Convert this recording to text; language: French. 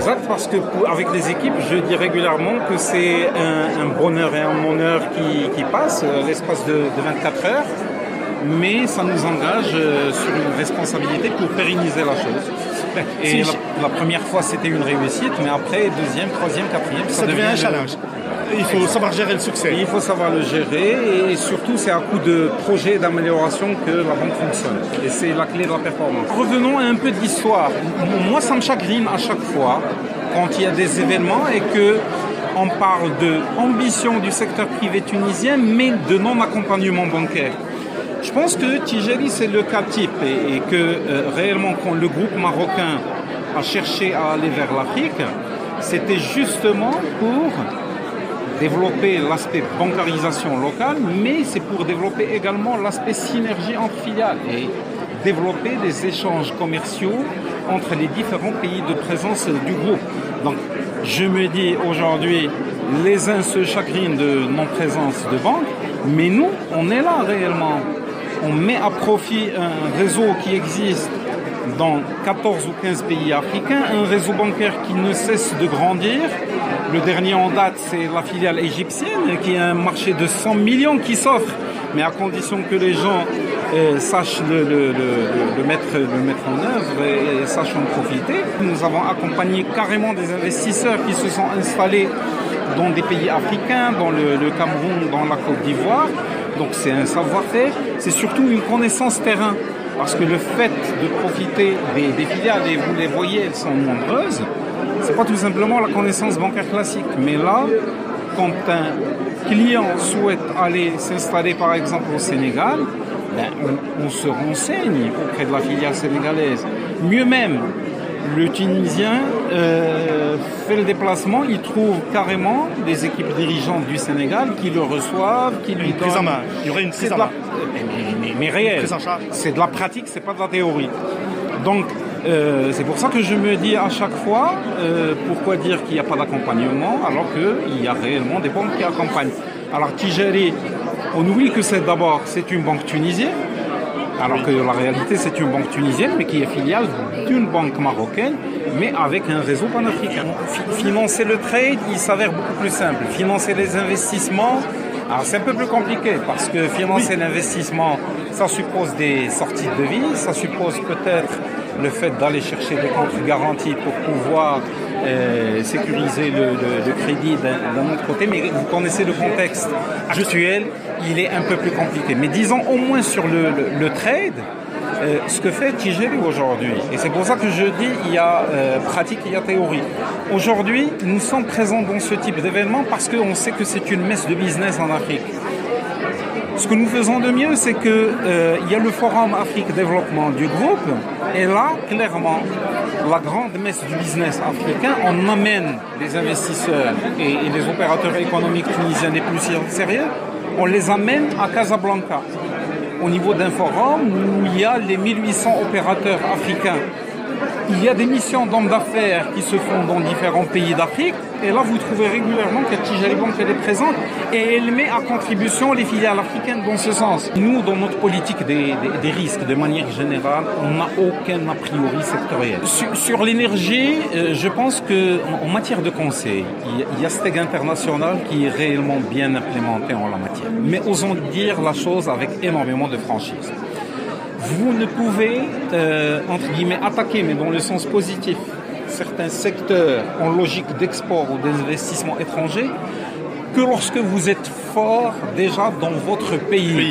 exact, parce que avec les équipes, je dis régulièrement que c'est un bonheur et un honneur qui passe l'espace de 24 heures, mais ça nous engage sur une responsabilité pour pérenniser la chose. Et la première fois, c'était une réussite, mais après, deuxième, troisième, quatrième, ça devient un challenge. Il faut savoir gérer le succès. Il faut savoir le gérer, et surtout, c'est à coup de projet d'amélioration que la banque fonctionne. Et c'est la clé de la performance. Revenons à un peu d'histoire. Moi, ça me chagrine à chaque fois quand il y a des événements et que on parle de ambition du secteur privé tunisien, mais de non-accompagnement bancaire. Je pense que Tijeri, c'est le cas type, et que réellement, quand le groupe marocain a cherché à aller vers l'Afrique, c'était justement pour développer l'aspect bancarisation locale, mais c'est pour développer également l'aspect synergie entre filiales et développer des échanges commerciaux entre les différents pays de présence du groupe. Donc, je me dis aujourd'hui, les uns se chagrinent de non-présence de banque, mais nous, on est là réellement. On met à profit un réseau qui existe dans 14 ou 15 pays africains, un réseau bancaire qui ne cesse de grandir. Le dernier en date, c'est la filiale égyptienne, qui a un marché de 100 millions qui s'offre, mais à condition que les gens sachent le mettre en œuvre et sachent en profiter. Nous avons accompagné carrément des investisseurs qui se sont installés dans des pays africains, dans le Cameroun, dans la Côte d'Ivoire. Donc c'est un savoir-faire, c'est surtout une connaissance terrain. Parce que le fait de profiter des filiales, et vous les voyez, elles sont nombreuses, c'est pas tout simplement la connaissance bancaire classique. Mais là, quand un client souhaite aller s'installer par exemple au Sénégal, on se renseigne auprès de la filiale sénégalaise. Mieux même, le Tunisien fait le déplacement, il trouve carrément des équipes dirigeantes du Sénégal qui le reçoivent, qui lui donnent... Il y aurait une prise en main. Mais réel. C'est de la pratique, c'est pas de la théorie. Donc, c'est pour ça que je me dis à chaque fois, pourquoi dire qu'il n'y a pas d'accompagnement alors qu'il y a réellement des banques qui accompagnent. Alors, Tijeri, on oublie que c'est une banque tunisienne, alors que la réalité, c'est une banque tunisienne, mais qui est filiale d'une banque marocaine, mais avec un réseau panafricain. Financer le trade, il s'avère beaucoup plus simple. Financer les investissements, alors c'est un peu plus compliqué, parce que financer l'investissement, ça suppose des sorties de devises, ça suppose peut-être le fait d'aller chercher des comptes garantis pour pouvoir sécuriser le crédit d'un autre côté, mais vous connaissez le contexte actuel, il est un peu plus compliqué. Mais disons au moins sur le trade, ce que fait Tijeri aujourd'hui, et c'est pour ça que je dis il y a pratique, il y a théorie. Aujourd'hui, nous sommes présents dans ce type d'événement parce qu'on sait que c'est une messe de business en Afrique. Ce que nous faisons de mieux, c'est que il y a le Forum Afrique Développement du groupe, et là, clairement, la grande messe du business africain, on amène les investisseurs et les opérateurs économiques tunisiens les plus sérieux, on les amène à Casablanca, au niveau d'un forum où il y a les 1800 opérateurs africains. Il y a des missions d'hommes d'affaires qui se font dans différents pays d'Afrique, et là vous trouvez régulièrement que Tijeri Bank elle est présente et elle met à contribution les filiales africaines dans ce sens. Nous, dans notre politique des risques, de manière générale, on n'a aucun a priori sectoriel. Sur l'énergie, je pense qu'en matière de conseil, il y a Steg International qui est réellement bien implémenté en la matière. Mais osons dire la chose avec énormément de franchise. Vous ne pouvez, entre guillemets, attaquer, mais dans le sens positif, certains secteurs en logique d'export ou d'investissement étranger que lorsque vous êtes fort déjà dans votre pays.